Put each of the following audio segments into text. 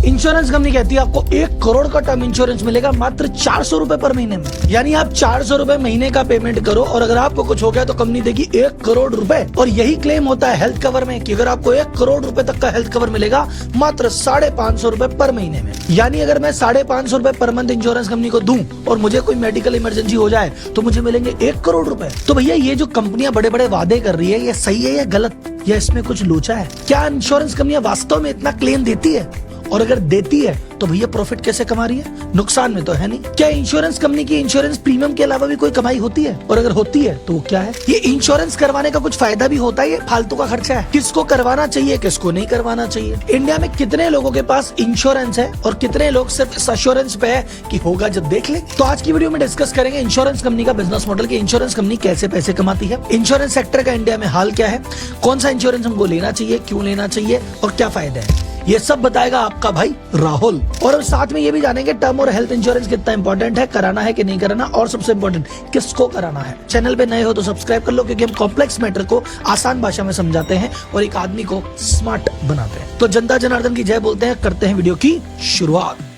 Insurance company कहती है आपको 1 करोड़ का टर्म इंश्योरेंस मिलेगा मात्र 400 रुपए पर महीने में। यानी आप 400 रुपए महीने का पेमेंट करो और अगर आपको कुछ हो गया तो कंपनी देगी 1 करोड़ रुपए। और यही क्लेम होता है हेल्थ कवर में कि अगर आपको 1 करोड़ रुपए तक का हेल्थ कवर मिलेगा मात्र 550 रुपए पर महीने में। यानी अगर मैं 550 रुपए पर मंथ इंश्योरेंस कंपनी को दूं और मुझे कोई मेडिकल इमरजेंसी हो जाए तो मुझे मिलेंगे 1 करोड़ रुपए। तो भैया ये जो कंपनियां बड़े बड़े वादे कर रही है ये सही है या गलत, या इसमें कुछ लोचा है? क्या इंश्योरेंस कंपनियां वास्तव में इतना क्लेम देती है? और अगर देती है तो भैया प्रॉफिट कैसे कमा रही है? नुकसान में तो है नहीं। क्या इंश्योरेंस कंपनी की इंश्योरेंस प्रीमियम के अलावा भी कोई कमाई होती है? और अगर होती है तो वो क्या है? ये इंश्योरेंस करवाने का कुछ फायदा भी होता है, ये फालतू का खर्चा है? किसको करवाना चाहिए, किसको नहीं करवाना चाहिए? इंडिया में कितने लोगों के पास इंश्योरेंस है और कितने लोग सिर्फ इस एश्योरेंस पे है कि होगा जब देख ले? तो आज की वीडियो में डिस्कस करेंगे इंश्योरेंस कंपनी का बिजनेस मॉडल, की इंश्योरेंस कंपनी कैसे पैसे कमाती है, इंश्योरेंस सेक्टर का इंडिया में हाल क्या है, कौन सा इंश्योरेंस हमको लेना चाहिए, क्यों लेना चाहिए और क्या फायदा है। ये सब बताएगा आपका भाई राहुल। और साथ में ये भी जानेंगे टर्म और हेल्थ इंश्योरेंस कितना इंपॉर्टेंट है, कराना है कि नहीं कराना, और सबसे इंपॉर्टेंट किसको कराना है। चैनल पे नए हो तो सब्सक्राइब कर लो, क्योंकि हम कॉम्प्लेक्स मैटर को आसान भाषा में समझाते हैं और एक आदमी को स्मार्ट बनाते हैं। तो जनता जनार्दन की जय बोलते हैं, करते हैं वीडियो की शुरुआत।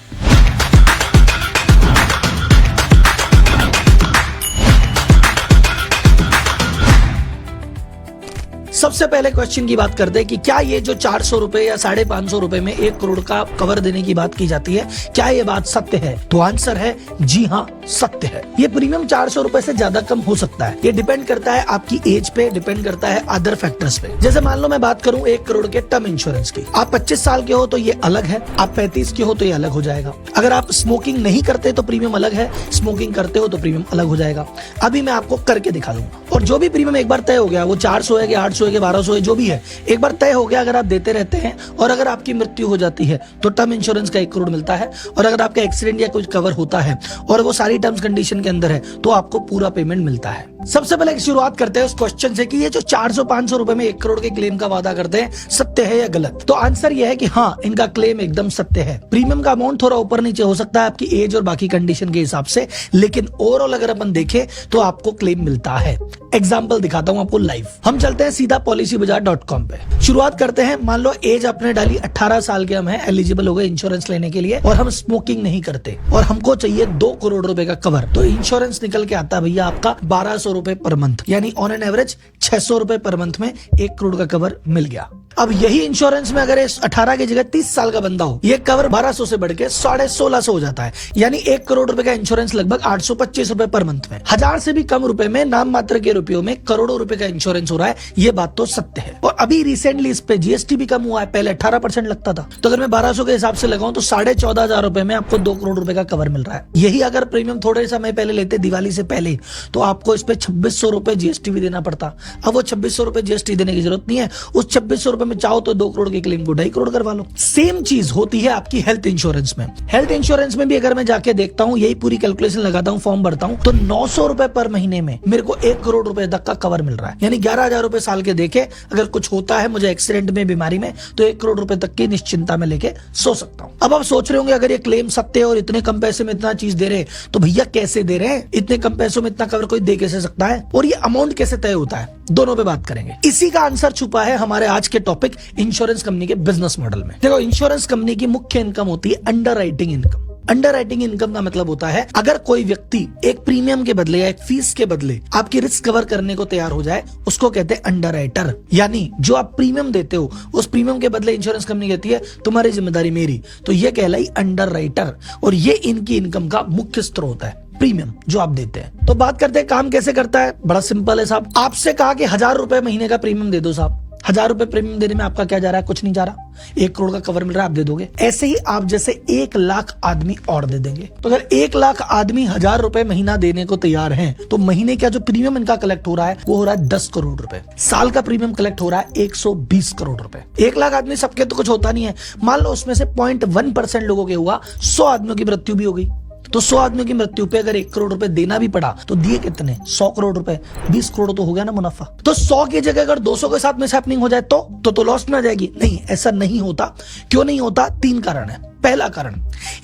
सबसे पहले क्वेश्चन की बात करते हैं कि क्या ये जो 400 रुपए या 550 रुपए में 1 करोड़ का कवर देने की बात की जाती है, क्या ये बात सत्य है? तो आंसर है जी हाँ, सत्य है। ये प्रीमियम 400 रुपए से ज्यादा कम हो सकता है। ये डिपेंड करता है आपकी एज पे, डिपेंड करता है अदर फैक्टर्स पे। जैसे मान लो मैं बात करूं 1 करोड़ के टर्म इंश्योरेंस की, आप 25 साल के हो तो ये अलग है, आप 35 के हो तो ये अलग हो जाएगा। अगर आप स्मोकिंग नहीं करते तो प्रीमियम अलग है, स्मोकिंग करते हो तो प्रीमियम अलग हो जाएगा। अभी मैं आपको करके दिखा दूंगा। और जो भी प्रीमियम एक बार तय हो गया, वो 400 है कि 800 है कि 1200 है, जो भी है एक बार तय हो गया, अगर आप देते रहते हैं और अगर आपकी मृत्यु हो जाती है तो टर्म इंश्योरेंस का 1 करोड़ मिलता है। और अगर आपका एक्सीडेंट या कुछ कवर होता है और वो सारी टर्म्स कंडीशन के अंदर है तो आपको पूरा पेमेंट मिलता है। सबसे पहले शुरुआत करते हैं उस क्वेश्चन से कि ये जो 400-500 रुपए में 1 करोड़ के क्लेम का वादा करते हैं, सत्य है या गलत? तो आंसर ये है कि हाँ, इनका क्लेम एकदम सत्य है। प्रीमियम का अमाउंट थोड़ा ऊपर नीचे हो सकता है आपकी एज और बाकी कंडीशन के हिसाब से, लेकिन ओवरऑल अगर अपन देखें तो आपको क्लेम मिलता है। एग्जाम्पल दिखाता हूं आपको लाइव। हम चलते हैं सीधा policybazaar.com पे। शुरुआत करते हैं। मान लो एज आपने डाली 18 साल के हम हैं, एलिजिबल हो गए इंश्योरेंस लेने के लिए और हम स्मोकिंग नहीं करते और हमको चाहिए 2 करोड़ रुपए का कवर। तो इंश्योरेंस निकल के आता है भैया आपका 1200 रुपए पर मंथ, यानी ऑन एन एवरेज 600 रुपए पर मंथ में 1 करोड़ का कवर मिल गया। अब यही इंश्योरेंस में अगर 18 की जगह 30 साल का बंदा हो, ये कवर 1200 से बढ़ के 1650 हो जाता है, यानी 1 करोड़ रुपए का इंश्योरेंस लगभग 825 रुपए पर मंथ में। 1000 से भी कम रुपए में, नाम मात्र के रुपयों में करोड़ों रुपए का इंश्योरेंस हो रहा है। ये बात तो सत्य है। और अभी रिसेंटली इस पे जीएसटी भी कम हुआ है, पहले 18% लगता था। तो अगर मैं 1200 के हिसाब से लगाऊं तो 14,500 रुपए में आपको 2 करोड़ रुपए का कवर मिल रहा है। यही अगर प्रीमियम थोड़े समय पहले लेते, दिवाली से पहले, तो आपको इस पे 2600 रुपए जीएसटी भी देना पड़ता। अब वो 2600 रुपए जीएसटी देने की जरूरत नहीं है। उस 2600 रुपए में चाहो तो 2 करोड़ के क्लेम को 2.5 करोड़ करवा लो। सेम चीज होती है आपकी हेल्थ इंश्योरेंस में। हेल्थ इंश्योरेंस में भी अगर मैं जाके देखता हूँ, यही पूरी कैलकुलेशन लगाता हूँ, फॉर्म भरता हूँ, तो 900 रुपए पर महीने में मेरे को 1 करोड़ रुपए तक का कवर मिल रहा है। यानी 11,000 रुपए साल के देके अगर कुछ होता है मुझे एक्सीडेंट में, बीमारी में, तो 1 करोड़ रुपए तक की निश्चिंता में लेके सो सकता हूँ। अब आप सोच रहे होंगे अगर ये क्लेम सत्य है और इतने कम पैसे में इतना चीज दे रहे हैं तो भैया कैसे दे रहे हैं? इतने कम पैसों में इतना कवर कोई दे कैसे सकता है? और ये अमाउंट कैसे तय होता है? दोनों पे बात करेंगे। इसी का आंसर छुपा है हमारे आज के टॉपिक इंश्योरेंस कंपनी के बिजनेस मॉडल में। देखो, इंश्योरेंस कंपनी की मुख्य इनकम होती है अंडरराइटिंग इनकम। अंडरराइटिंग इनकम का मतलब होता है अगर कोई व्यक्ति एक प्रीमियम के बदले या एक फीस के बदले आपकी रिस्क कवर करने को तैयार हो जाए, उसको कहते हैं अंडरराइटर। यानी जो आप प्रीमियम देते हो उस प्रीमियम के बदले इंश्योरेंस कंपनी कहती है तुम्हारी जिम्मेदारी मेरी, तो ये कहलाई अंडरराइटर। और ये इनकी इनकम का मुख्य स्रोत है, प्रीमियम जो आप देते हैं। तो बात करते हैं काम कैसे करता है। बड़ा सिंपल है साहब। आपसे कहा कि 1000 रुपए महीने का प्रीमियम दे दो साहब। 1000 रुपए प्रीमियम देने में आपका क्या जा रहा है? कुछ नहीं जा रहा। 1 करोड़ का कवर मिल रहा है, आप दे दोगे। ऐसे ही आप जैसे 1 लाख आदमी और दे देंगे। तो अगर 1 लाख आदमी 1000 रुपए महीना देने को तैयार हैं, तो महीने का जो प्रीमियम इनका कलेक्ट हो रहा है वो हो रहा है 10 करोड़ रुपए। साल का प्रीमियम कलेक्ट हो रहा है 120 करोड़ रुपए। 1 लाख आदमी सबके तो कुछ होता नहीं है। मान लो उसमें से 0.1% लोगों के हुआ, 100 आदमियों की मृत्यु भी हो गई। तो 100 आदमियों की मृत्यु पे अगर 1 करोड़ रुपए देना भी पड़ा तो दिए कितने? 100 करोड़ रुपए। 20 करोड़ तो हो गया ना मुनाफा। तो 100 की जगह अगर 200 के साथ मिसहैपनिंग हो जाए तो लॉस में आ जाएगी? नहीं, ऐसा नहीं होता। क्यों नहीं होता? 3 कारण है। पहला कारण,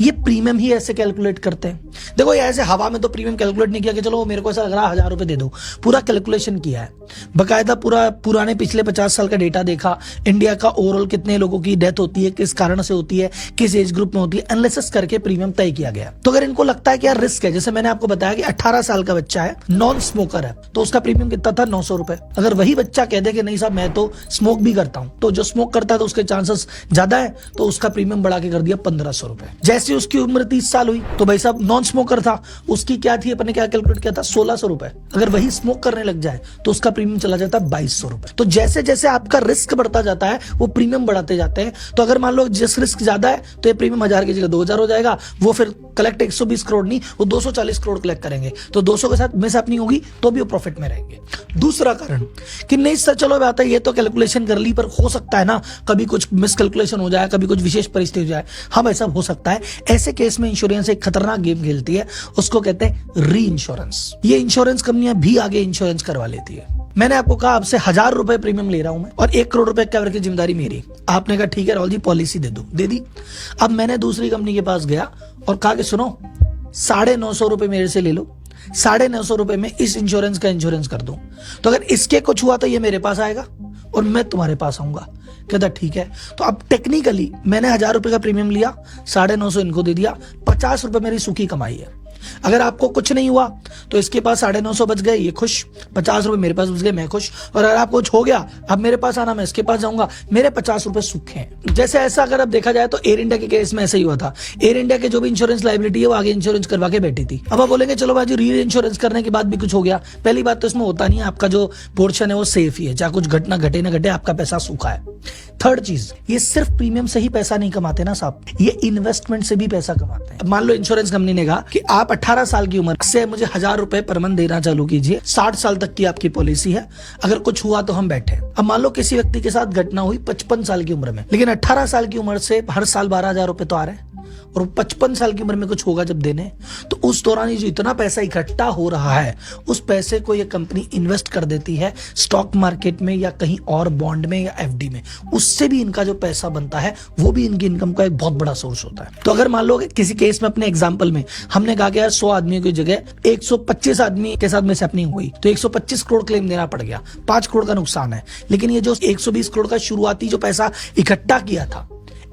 ये प्रीमियम ही ऐसे कैलकुलेट करते हैं। देखो ये ऐसे हवा में तो प्रीमियम कैलकुलेट नहीं किया कि चलो मेरे को ऐसा लग रहा है 1000 रुपए दे दो, पूरा कैलकुलेशन किया है, बकायदा पूरा पुराने पिछले 50 साल का डेटा देखा, इंडिया का ओवरऑल कितने लोगों की डेथ होती है, किस कारण से होती है, किस एज ग्रुप में होती है, एनालिसिस करके प्रीमियम तय किया गया। तो अगर इनको लगता है कि यार रिस्क है, जैसे मैंने आपको बताया कि 18 साल का बच्चा है, नॉन स्मोकर है, तो उसका प्रीमियम कितना था 900 रुपए। अगर वही बच्चा कह दे कि नहीं साहब मैं तो स्मोक भी करता हूं, तो जो स्मोक करता है तो उसके चांसेस ज्यादा है, तो उसका प्रीमियम बढ़ा के कर दिया 1500 रुपए। जैसे उसकी उम्र 30 साल हुई तो भाई साहब नॉन स्मोकर था, उसकी क्या थी, अपने क्या कैलकुलेट किया था 1600 रुपए। अगर वही स्मोक करने लग जाए तो उसका प्रीमियम चला जाता है 2200 रुपए। तो जैसे जैसे आपका रिस्क बढ़ता जाता है वो प्रीमियम बढ़ाते जाते हैं। तो अगर मान लो जिस रिस्क ज्यादा है तो ये प्रीमियम 1000 की जगह 2000 हो जाएगा, वो फिर कलेक्ट 120 करोड़ नहीं, वो 240 करोड़ कलेक्ट करेंगे, तो 200 के साथ मिस नहीं होगी तो भी वो प्रॉफिट में रहेंगे। दूसरा कारण कि नहीं सर चलो बात है ये तो कैलकुलेशन कर ली, पर हो सकता है ना कभी कुछ मिस कैलकुलेशन हो जाए, कभी कुछ विशेष परिस्थिति हो जाए। हम ऐसा हो सकता है। ऐसे केस में इंश्योरेंस एक खतरनाक गेम खेलती है, उसको कहते हैं री इंश्योरेंस। ये इंश्योरेंस कंपनियां भी आगे इंश्योरेंस करवा लेती है। मैंने आपको कहा आपसे 1000 रुपए प्रीमियम ले रहा हूं मैं और 1 करोड़ रुपए कवर की जिम्मेदारी मेरी। आपने कहा ठीक है राहुल जी पॉलिसी दे दो, दे दी। अब मैंने दूसरी कंपनी के पास गया और कहा कि सुनो 950 रुपए मेरे से ले लो, 950 रुपए में इस इंश्योरेंस का इंश्योरेंस कर दूं, तो अगर इसके कुछ हुआ तो ये मेरे पास आएगा और मैं तुम्हारे पास आऊंगा। कहता ठीक है। तो अब टेक्निकली मैंने 1000 रुपए का प्रीमियम लिया, 950 इनको दे दिया, 50 रुपए मेरी सूखी कमाई है। अगर आपको कुछ नहीं हुआ तो इसके पास 950 बच गए, ये खुश, 50 रुपए मेरे पास बच गए, मैं खुश। और अगर आपको कुछ हो गया अब मेरे पास आना, मैं इसके पास जाऊंगा, मेरे 50 रुपए सूखे हैं। जैसे ऐसा अगर अब देखा जाए तो एयर इंडिया के केस में ऐसा ही हुआ था। एयर इंडिया के जो भी इंश्योरेंस लायबिलिटी है वो आगे इंश्योरेंस करवा के बैठी थी। अब आप बोलेंगे चलो भाई री इंश्योरेंस करने के बाद भी कुछ हो गया। पहली बात तो इसमें होता नहीं है, आपका जो पोर्शन है वो सेफ ही है, चाहे कुछ घटना घटे ना घटे आपका पैसा सूखा है। थर्ड चीज, ये सिर्फ प्रीमियम से ही पैसा नहीं कमाते ना साहब, ये इन्वेस्टमेंट से भी पैसा कमाते हैं। मान लो इंश्योरेंस कंपनी ने कहा कि आप 18 साल की उम्र से मुझे 1000 रुपए पर मंथ देना चालू कीजिए, 60 साल तक की आपकी पॉलिसी है, अगर कुछ हुआ तो हम बैठे। अब मान लो किसी व्यक्ति के साथ घटना हुई 55 साल की उम्र में, लेकिन 18 साल की उम्र से हर साल 12,000 रुपए तो आ रहे हैं और 55 साल की उम्र में कुछ होगा जब देने, तो उस दौरान ये जो इतना पैसा इकट्ठा हो रहा है उस पैसे को ये कंपनी इन्वेस्ट कर देती है स्टॉक मार्केट में या कहीं और बॉन्ड में या एफडी में। उससे भी इनका जो पैसा बनता है वो भी इनकी इनकम का एक बहुत बड़ा सोर्स होता है। तो अगर मान लो किसी केस में अपने एग्जाम्पल में हमने कहा कि यार 100 आदमियों की जगह 125 आदमी के साथ मिसहैपनिंग हुई तो 125 करोड़ क्लेम देना पड़ गया, 5 करोड़ का नुकसान है। लेकिन ये जो 120 करोड़ का शुरुआती जो पैसा इकट्ठा किया था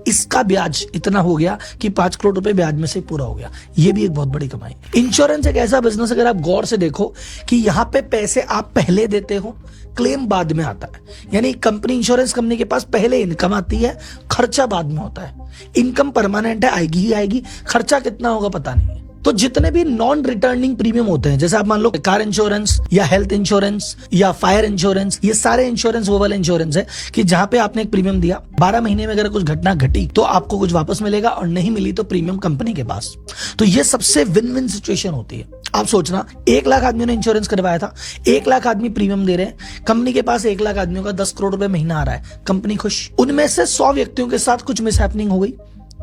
इसका ब्याज इतना हो गया कि 5 करोड़ रुपए ब्याज में से पूरा हो गया। ये भी एक बहुत बड़ी कमाई। इंश्योरेंस एक ऐसा बिजनेस अगर आप गौर से देखो कि यहाँ पे पैसे आप पहले देते हो, क्लेम बाद में आता है। यानी कंपनी इंश्योरेंस कंपनी के पास पहले इनकम आती है, खर्चा बाद में होता है। इनकम परमानेंट है, आएगी ही आएगी, खर्चा कितना होगा पता नहीं है। तो जितने भी नॉन रिटर्निंग प्रीमियम होते हैं, जैसे आप मान लो कार इंश्योरेंस या हेल्थ इंश्योरेंस या फायर इंश्योरेंस, ये सारे इंश्योरेंस वो वाला इंश्योरेंस है कि जहां पे आपने एक प्रीमियम दिया, 12 महीने में अगर कुछ घटना घटी तो आपको कुछ वापस मिलेगा और नहीं मिली तो प्रीमियम कंपनी के पास। तो ये सबसे विन विन सिचुएशन होती है। आप सोचना 1 लाख आदमियों ने इंश्योरेंस करवाया था, 1 लाख आदमी प्रीमियम दे रहे हैं, कंपनी के पास 1 लाख आदमियों का 10 करोड़ रुपए महीना आ रहा है, कंपनी खुश। उनमें से 100 व्यक्तियों के साथ कुछ मिसहैपनिंग हो गई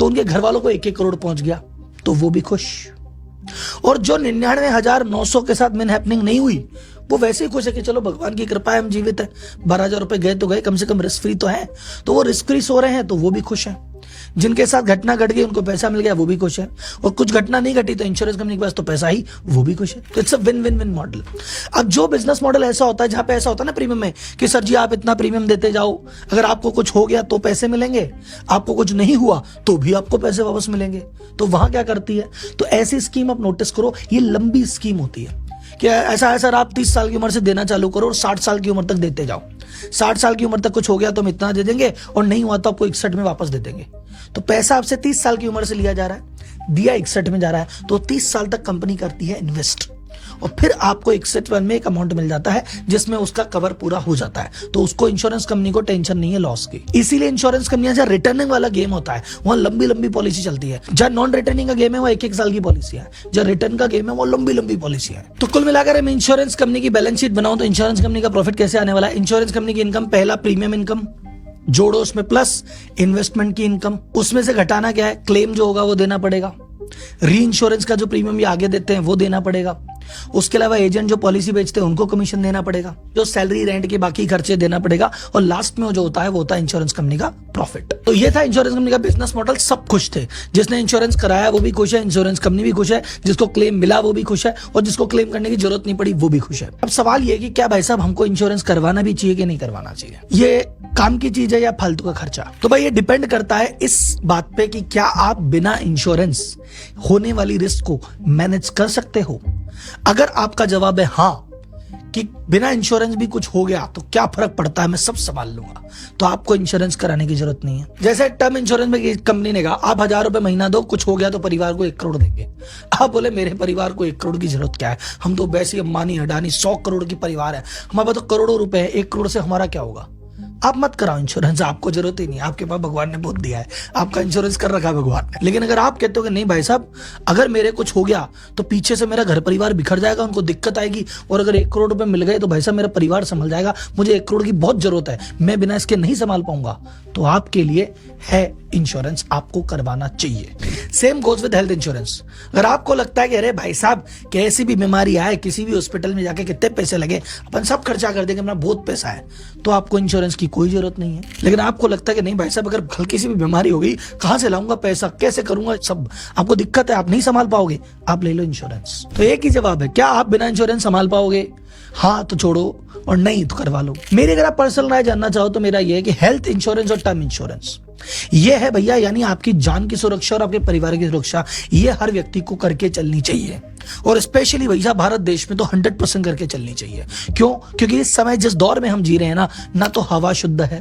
तो उनके घर वालों को 1-1 करोड़ पहुंच गया तो वो भी खुश। और जो 99,900 के साथ मिसहैपनिंग नहीं हुई वो वैसे ही खुश है कि चलो भगवान की कृपा है हम जीवित है, 12,000 रुपए गए तो गए, कम से कम रिस्क फ्री तो है। तो वो रिस्क फ्री सो रहे हैं तो वो भी खुश है। जिनके साथ घटना घट गई उनको पैसा मिल गया वो भी खुश है, और कुछ घटना नहीं घटी तो इंश्योरेंस कंपनी के पास तो पैसा ही, वो भी खुश है। तो it's a win win win model. अब जो बिजनेस मॉडल ऐसा होता है जहां पे ऐसा होता है ना प्रीमियम में कि सर जी आप इतना प्रीमियम देते जाओ, अगर आपको कुछ हो गया तो पैसे मिलेंगे, आपको कुछ नहीं हुआ तो भी आपको पैसे वापस मिलेंगे, तो वहां क्या करती है? तो ऐसी स्कीम आप नोटिस करो, ये लंबी स्कीम होती है कि ऐसा है सर आप 30 साल की उम्र से देना चालू करो और 60 साल की उम्र तक देते जाओ। 60 साल की उम्र तक कुछ हो गया तो हम इतना दे देंगे और नहीं हुआ तो आपको 61 में वापस दे देंगे। तो पैसा आपसे 30 साल की उम्र से लिया जा रहा है, दिया 61 में जा रहा है, तो 30 साल तक कंपनी करती है इन्वेस्ट और फिर आपको 61 में एक अमाउंट मिल जाता है जिसमें उसका कवर पूरा हो जाता है। तो उसको इंश्योरेंस कंपनी को टेंशन नहीं है लॉस की। इसीलिए इंश्योरेंस कंपनियां जहां रिटर्निंग वाला गेम होता है वहां लंबी लंबी पॉलिसी चलती है, जहां नॉन रिटर्निंग का गेम है वो 1-1 साल की पॉलिसी है, जहां रिटर्न का गेम है वो लंबी लंबी पॉलिसी है। तो कुल मिलाकर मैं इंश्योरेंस कंपनी की बैलेंस शीट बनाऊं तो इंश्योरेंस कंपनी का प्रॉफिट कैसे आने वाला है? इंश्योरेंस कंपनी की इनकम, पहला प्रीमियम इनकम जोड़ो उसमें प्लस इन्वेस्टमेंट की इनकम, उसमें से घटाना क्या है? क्लेम जो होगा वो देना पड़ेगा, री इंश्योरेंस का जो प्रीमियम ये आगे देते हैं वो देना पड़ेगा, उसके अलावा एजेंट जो पॉलिसी बेचते हैं उनको कमीशन देना पड़ेगा, जो सैलरी रेंट के बाकी खर्चे देना पड़ेगा, और लास्ट में जो होता है वो होता है इंश्योरेंस कंपनी का प्रॉफिट। तो ये था इंश्योरेंस कंपनी का बिजनेस मॉडल। सब खुश थे, जिसने इंश्योरेंस कराया वो भी खुश है, इंश्योरेंस कंपनी भी खुश है, जिसको क्लेम मिला वो भी खुश है, और जिसको क्लेम करने की जरूरत नहीं पड़ी वो भी खुश है। अब सवाल ये कि क्या भाई साहब हमको इंश्योरेंस करवाना भी चाहिए कि नहीं करवाना चाहिए, ये काम की चीज है या फालतू का खर्चा? तो भाई ये डिपेंड करता है इस बात पे कि क्या आप बिना इंश्योरेंस होने वाली रिस्क को मैनेज कर सकते हो। अगर आपका जवाब है हाँ, कि बिना इंश्योरेंस भी कुछ हो गया तो क्या फर्क पड़ता है, मैं सब संभाल लूंगा, तो आपको इंश्योरेंस कराने की जरूरत नहीं है। जैसे टर्म इंश्योरेंस में कंपनी ने कहा आप 1000 रुपए महीना दो, कुछ हो गया तो परिवार को 1 करोड़ देंगे। आप बोले मेरे परिवार को 1 करोड़ की जरूरत क्या है, हम तो वैसे अंबानी अडानी 100 करोड़ की परिवार है, हमारे पास तो करोड़ों रुपए है, 1 करोड़ से हमारा क्या होगा। आप मत कराओ इंश्योरेंस, आपको जरूरत ही नहीं, आपके पास भगवान ने बहुत दिया है, आपका इंश्योरेंस कर रखा है भगवान ने। लेकिन अगर आप कहते हो कि नहीं भाई साहब अगर मेरे कुछ हो गया तो पीछे से मेरा घर परिवार बिखर जाएगा, उनको दिक्कत आएगी, और अगर 1 करोड़ रुपए मिल गए तो भाई साहब मेरा परिवार संभल जाएगा, मुझे 1 करोड़ की बहुत जरूरत है, मैं बिना इसके नहीं संभाल पाऊंगा, तो आपके लिए है इंश्योरेंस, आपको करवाना चाहिए। Same goes with health insurance. अगर आपको लगता है कि अरे भाई साहब कैसी भी बीमारी आए, किसी भी हॉस्पिटल में जाके कितने पैसे लगे, अपन सब खर्चा कर देंगे, अपना बहुत पैसा है, तो आपको इंश्योरेंस की कोई जरूरत नहीं है। लेकिन आपको लगता है कि नहीं भाई साहब अगर हल्की सी भी बीमारी हो गई, कहां से लाऊंगा पैसा, कैसे करूंगा, सब आपको दिक्कत है, आप नहीं संभाल पाओगे, आप ले लो इंश्योरेंस। तो एक ही जवाब है, क्या आप बिना इंश्योरेंस संभाल पाओगे? हाँ तो छोड़ो, और नहीं तो करवा लो। मेरी अगर आप पर्सनल राय जानना चाहो तो मेरा यह है कि हेल्थ इंश्योरेंस और टर्म इंश्योरेंस ये है भैया, यानी आपकी जान की सुरक्षा और आपके परिवार की सुरक्षा, ये हर व्यक्ति को करके चलनी चाहिए, और स्पेशली भैया भारत देश में तो 100% करके चलनी चाहिए। क्यों? क्योंकि इस समय जिस दौर में हम जी रहे हैं ना तो हवा शुद्ध है,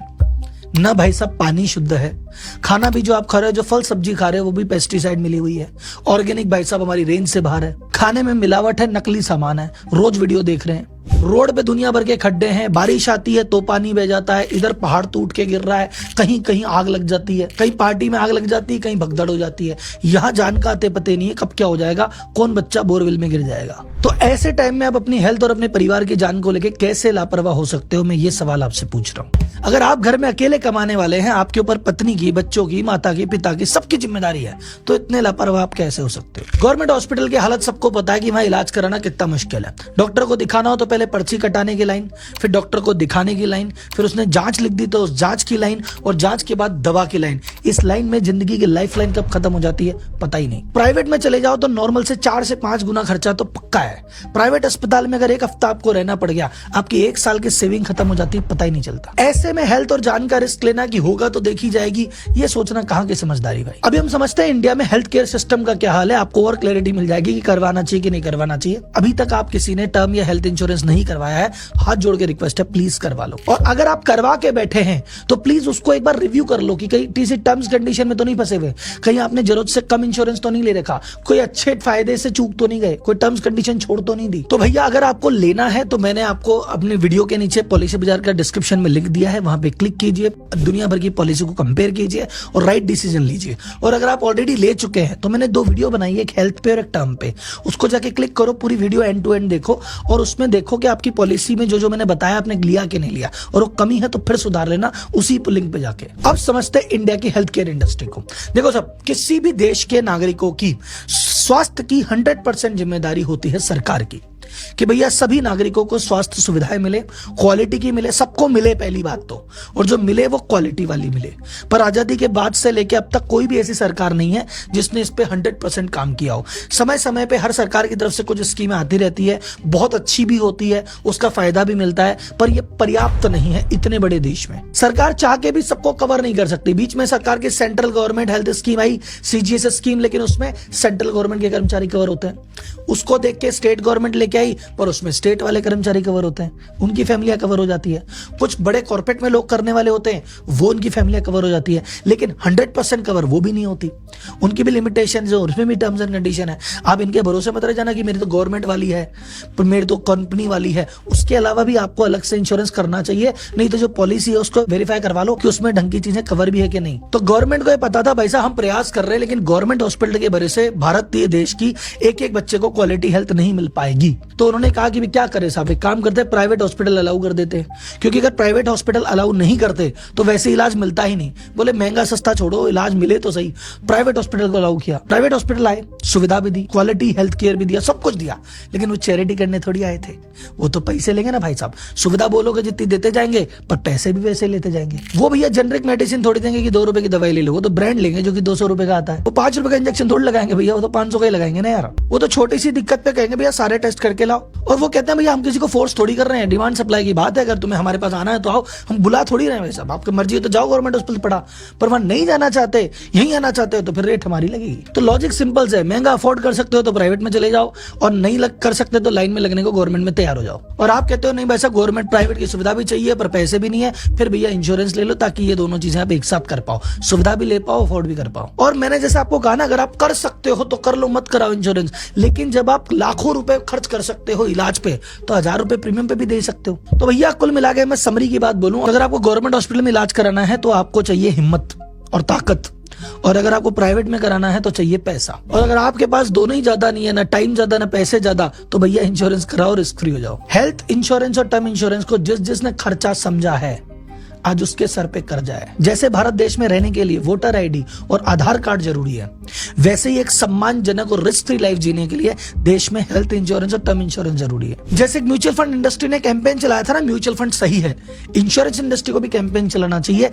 ना भाई साहब पानी शुद्ध है, खाना भी जो आप खा रहे हो, जो फल सब्जी खा रहे हो वो भी पेस्टिसाइड मिली हुई है, ऑर्गेनिक भाई साहब हमारी रेंज से बाहर है, खाने में मिलावट है, नकली सामान है, रोज वीडियो देख रहे हैं, रोड पे दुनिया भर के खड्डे हैं, बारिश आती है तो पानी बह जाता है, इधर पहाड़ टूट के गिर रहा है, कहीं कहीं आग लग जाती है, कहीं पार्टी में आग लग जाती है, कहीं भगदड़ हो जाती है, यहाँ जान का आते पते नहीं है कब क्या हो जाएगा, कौन बच्चा बोरवेल में गिर जाएगा। तो ऐसे टाइम में आप अपनी हेल्थ और अपने परिवार की जान को लेकर कैसे लापरवाह हो सकते हो, मैं ये सवाल आपसे पूछ रहा हूँ। अगर आप घर में अकेले कमाने वाले हैं, आपके ऊपर पत्नी की, बच्चों की, माता की, पिता की, सबकी जिम्मेदारी है, तो इतने लापरवाह आप कैसे हो सकते हो। गवर्नमेंट हॉस्पिटल की हालत सबको पता है कि वहां इलाज कराना कितना मुश्किल है। डॉक्टर को दिखाना हो तो पहले पर्ची कटाने की लाइन, फिर डॉक्टर को दिखाने की लाइन, फिर उसने जांच लिख दी तो उस जांच की लाइन, और जांच के बाद दवा की लाइन। इस लाइन में जिंदगी की लाइफ लाइन कब खत्म हो जाती है पता ही नहीं। प्राइवेट में चले जाओ तो नॉर्मल से 4 से 5 गुना खर्चा तो पक्का है। प्राइवेट अस्पताल में अगर 1 हफ्ता आपको रहना पड़ गया, आपकी 1 साल की सेविंग खत्म हो जाती है, पता ही नहीं चलता। ऐसे में हेल्थ और जान का रिस्क लेना कि होगा तो देखी जाएगी, ये सोचना कहां की समझदारी भाई। अभी हम समझते हैं इंडिया में हेल्थ केयर सिस्टम का क्या हाल है, आपको और क्लैरिटी मिल जाएगी कि करवाना चाहिए कि नहीं करवाना चाहिए। अभी तक आप किसी ने टर्म या हेल्थ इंश्योरेंस नहीं करवाया है, हाथ जोड़ के रिक्वेस्ट है प्लीज करवा लो। और अगर आप करवा के बैठे हैं तो प्लीज उसको एक बार रिव्यू कर लो कि कहीं किसी टर्म्स कंडीशन में तो नहीं फंसे हुए, कहीं आपने जरूरत से कम इंश्योरेंस तो नहीं ले रखा, कोई अच्छे फायदे से चूक तो नहीं गए, कोई टर्म्स कंडीशन छोड़ तो नहीं दी। तो भैया अगर आपको लेना है तो मैंने आपको अपने वीडियो के नीचे पॉलिसी बाजार का डिस्क्रिप्शन में लिंक दिया है, वहां पे क्लिक कीजिए, दुनिया भर की पॉलिसी को कंपेयर कीजिए और राइट डिसीजन लीजिए। और अगर आप ऑलरेडी ले चुके हैं तो मैंने 2 वीडियो बनाई है, एक हेल्थ पे और एक टर्म पे, उसको जाके क्लिक करो, पूरी वीडियो एंड टू एंड देखो, और उसमें देखो कि आपकी पॉलिसी में जो मैंने बताया आपने लिया कि नहीं लिया, और वो कमी है तो फिर सुधार लेना उसी लिंक पे जाके। अब समझते हैं इंडिया की हेल्थ केयर इंडस्ट्री को। देखो सब, किसी भी देश के नागरिकों की स्वास्थ्य की 100% जिम्मेदारी होती है सरकार की, कि भैया सभी नागरिकों को स्वास्थ्य सुविधाएं मिले, क्वालिटी की मिले, सबको मिले पहली बात तो, और जो मिले वो क्वालिटी वाली मिले। पर आजादी के बाद से लेके अब तक कोई भी ऐसी सरकार नहीं है जिसने इस पे 100% काम किया हो। समय समय पे हर सरकार की तरफ से कुछ स्कीमें आती रहती है, बहुत अच्छी भी होती है, उसका फायदा भी मिलता है, पर यह पर्याप्त नहीं है इतने बड़े देश में। सरकार चाह के भी सबको कवर नहीं कर सकती। बीच में सरकार की सेंट्रल गवर्नमेंट हेल्थ स्कीम आई, CGS स्कीम, लेकिन उसमें सेंट्रल गवर्नमेंट के कर्मचारी कवर होते हैं। उसको देख के स्टेट गवर्नमेंट लेके आई, पर उसमें स्टेट वाले कर्मचारी कवर होते हैं, उनकी फैमिलियां कवर हो जाती है। कुछ बड़े कॉर्पोरेट में लोग करने वाले होते हैं, वो उनकी फैमिलियां कवर हो जाती है, लेकिन 100% कवर वो भी नहीं होती, उनकी भी लिमिटेशन है, उसमें भी टर्म्स एंड कंडीशन है। आप इनके भरोसे मत रह जाना कि मेरी तो गवर्नमेंट वाली है, पर मेरी तो कंपनी वाली है। उसके अलावा भी आपको अलग से इंश्योरेंस करना चाहिए, नहीं तो जो पॉलिसी है उसको वेरीफाई करवा लो कि उसमें ढंग की चीजें कवर भी है कि नहीं। तो गवर्नमेंट को ये पता था भाई साहब हम प्रयास कर रहे हैं, लेकिन गवर्नमेंट हॉस्पिटल के भरोसे भारतीय देश की एक एक बच्चे को क्वालिटी हेल्थ नहीं मिल पाएगी। तो उन्होंने कहा कि भी क्या करें साहब, एक काम करते हैं प्राइवेट हॉस्पिटल अलाउ कर देते हैं, क्योंकि अगर प्राइवेट हॉस्पिटल अलाउ नहीं करते तो वैसे इलाज मिलता ही नहीं। बोले महंगा सस्ता छोड़ो, इलाज मिले तो सही। प्राइवेट हॉस्पिटल को अलाउ किया, प्राइवेट हॉस्पिटल आए, सुविधा भी दी, क्वालिटी हेल्थ केयर भी दिया, सब कुछ दिया, लेकिन वो चैरिटी करने थोड़ी आए थे। वो तो पैसे लेंगे ना भाई साहब, सुविधा बोलोगे जितनी देते जाएंगे पर पैसे भी वैसे लेते जाएंगे। वो भैया जेनरिक मेडिसिन थोड़ी देंगे कि 2 रुपए की दवाई ले लो, वो तो ब्रांड लेंगे जो कि 200 रुपए का आता है। वो 5 रुपए का इंजेक्शन थोड़ी लगाएंगे भैया, वो तो 500 का ही लगाएंगे ना यार। वो तो छोटी सी दिक्कत पे कहेंगे भैया सारे टेस्ट करके लाओ, और वो कहते हैं भैया हम किसी को फोर्स थोड़ी कर रहे हैं, डिमांड सप्लाई की बात है, अगर तुम्हें हमारे पास आना है तो आओ, हम बुला थोड़ी रहे हैं भाई साहब, आपकी मर्जी है तो जाओ गवर्नमेंट हॉस्पिटल पढ़ा, पर वहां नहीं जाना चाहते, यहीं आना चाहते हो तो फिर रेट हमारी लगेगी। तो लॉजिक सिंपल है, महंगा अफोर्ड कर सकते हो तो प्राइवेट में चले जाओ, और नहीं कर सकते तो लाइन में लगने को गवर्नमेंट में तैयार हो जाओ। और आप कहते हो नहीं भाई साहब गवर्नमेंट प्राइवेट की सुविधा भी चाहिए पर पैसे भी नहीं है, फिर भैया इंश्योरेंस ले लो ताकि ये दोनों चीजें आप एक साथ कर पाओ, सुविधा भी ले पाओ, अफोर्ड भी कर पाओ। और मैंने जैसे आपको कहा ना, अगर आप कर सकते हो तो कर लो, मत कराओ इंश्योरेंस, लेकिन जब आप लाखों रुपए खर्च कर सकते हो इलाज पे तो 1000 रुपए प्रीमियम पे भी दे सकते हो। तो भैया कुल मिला के मैं समरी की बात बोलूं, अगर आपको गवर्नमेंट हॉस्पिटल में इलाज कराना है तो आपको चाहिए हिम्मत और ताकत, और अगर आपको प्राइवेट में कराना है तो चाहिए पैसा। और अगर आपके पास दोनों ही ज्यादा नहीं है, ना टाइम ज्यादा ना पैसे ज्यादा, तो भैया इंश्योरेंस कराओ, रिस्क फ्री हो जाओ। हेल्थ इंश्योरेंस और टर्म इंश्योरेंस को जिसने खर्चा समझा है आज उसके सर पे कर्जा है। जैसे भारत देश में रहने के लिए वोटर आईडी और आधार कार्ड जरूरी है, वैसे ही एक सम्मानजनक और रिस्क फ्री लाइफ जीने के लिए देश में हेल्थ इंश्योरेंस और टर्म इंश्योरेंस जरूरी है। जैसे म्यूचुअल फंड इंडस्ट्री ने कैंपेन चलाया था ना, म्यूचुअल फंड सही है, इंश्योरेंस इंडस्ट्री को भी कैंपेन चलाना चाहिए।